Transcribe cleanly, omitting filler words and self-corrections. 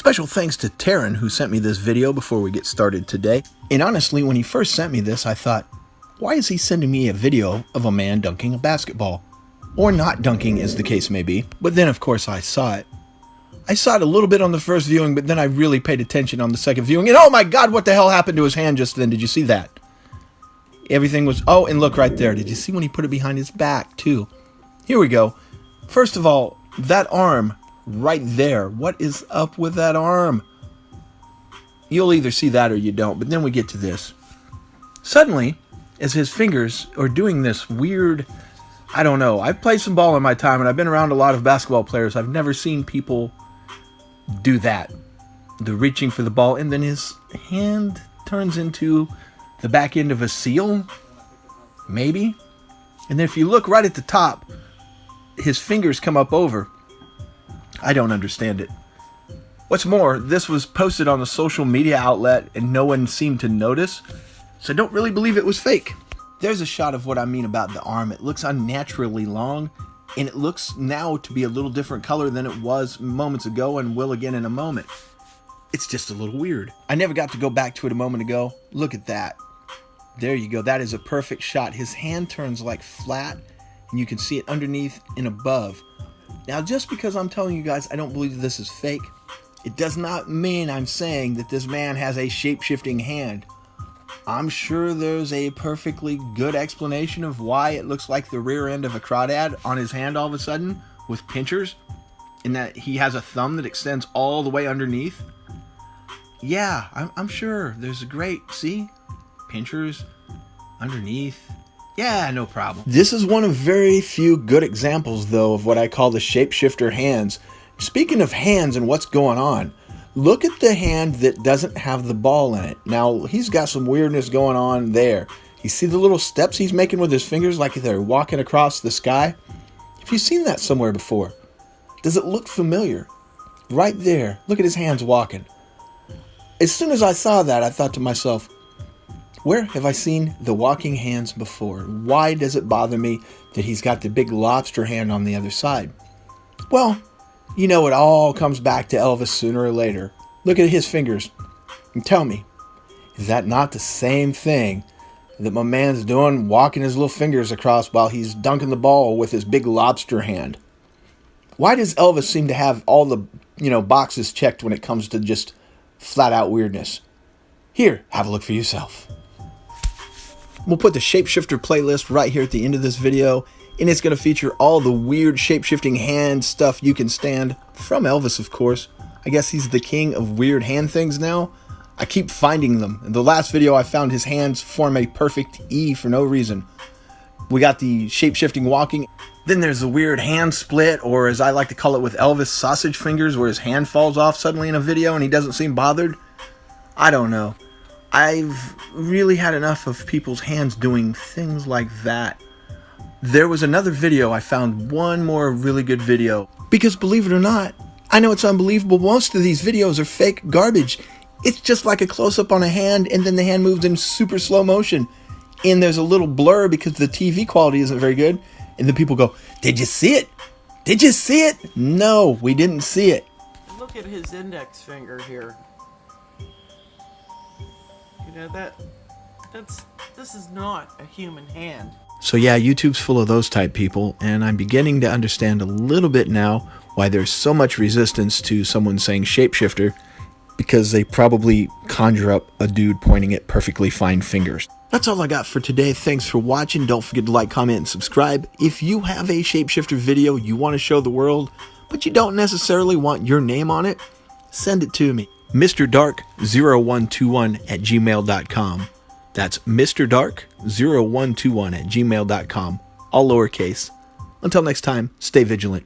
Special thanks to Taryn who sent me this video before we get started today. And honestly, when he first sent me this, I thought, why is he sending me a video of a man dunking a basketball? Or not dunking, as the case may be. But then, of course, I saw it. I saw it a little bit on the first viewing, but then I really paid attention on the second viewing. And oh my God, what the hell happened to his hand just then? Did you see that? Everything was... Oh, and look right there. Did you see when he put it behind his back, too? Here we go. First of all, that arm right there. What is up with that arm? You'll either see that or you don't, but then we get to this. Suddenly, as his fingers are doing this weird... I don't know. I've played some ball in my time, and I've been around a lot of basketball players. I've never seen people do that. The reaching for the ball, and then his hand turns into the back end of a seal, maybe. And then if you look right at the top, his fingers come up over. I don't understand it. What's more, this was posted on a social media outlet, and no one seemed to notice, so I don't really believe it was fake. There's a shot of what I mean about the arm. It looks unnaturally long, and it looks now to be a little different color than it was moments ago and will again in a moment. It's just a little weird. I never got to go back to it a moment ago. Look at that. There you go. That is a perfect shot. His hand turns like flat, and you can see it underneath and above. Now, just because I'm telling you guys I don't believe this is fake, it does not mean I'm saying that this man has a shape-shifting hand. I'm sure there's a perfectly good explanation of why it looks like the rear end of a crawdad on his hand all of a sudden with pinchers, in that he has a thumb that extends all the way underneath. Yeah, I'm sure there's a great, see? Pinchers underneath. Yeah, no problem. This is one of very few good examples, though, of what I call the shapeshifter hands. Speaking of hands and what's going on, look at the hand that doesn't have the ball in it. Now, he's got some weirdness going on there. You see the little steps he's making with his fingers like they're walking across the sky? Have you seen that somewhere before? Does it look familiar? Right there. Look at his hands walking. As soon as I saw that, I thought to myself, where have I seen the walking hands before? Why does it bother me that he's got the big lobster hand on the other side? Well, you know it all comes back to Elvis sooner or later. Look at his fingers and tell me, is that not the same thing that my man's doing, walking his little fingers across while he's dunking the ball with his big lobster hand? Why does Elvis seem to have all the, boxes checked when it comes to just flat out weirdness? Here, have a look for yourself. We'll put the Shapeshifter playlist right here at the end of this video, and it's going to feature all the weird shape-shifting hand stuff you can stand, from Elvis, of course. I guess he's the king of weird hand things now. I keep finding them. In the last video, I found his hands form a perfect E for no reason. We got the shape-shifting walking. Then there's the weird hand split, or as I like to call it with Elvis, sausage fingers, where his hand falls off suddenly in a video and he doesn't seem bothered. I don't know. I've really had enough of people's hands doing things like that. There was another video. I found one more really good video. Because believe it or not, I know it's unbelievable, most of these videos are fake garbage. It's just like a close-up on a hand, and then the hand moves in super slow motion. And there's a little blur because the TV quality isn't very good. And then people go, did you see it? Did you see it? No, we didn't see it. Look at his index finger here. This is not a human hand. So yeah, YouTube's full of those type people, and I'm beginning to understand a little bit now why there's so much resistance to someone saying shapeshifter, because they probably conjure up a dude pointing at perfectly fine fingers. That's all I got for today. Thanks for watching. Don't forget to like, comment, and subscribe. If you have a shapeshifter video you want to show the world, but you don't necessarily want your name on it, send it to me. MrDark0121@gmail.com. That's MrDark0121@gmail.com. All lowercase. Until next time, stay vigilant.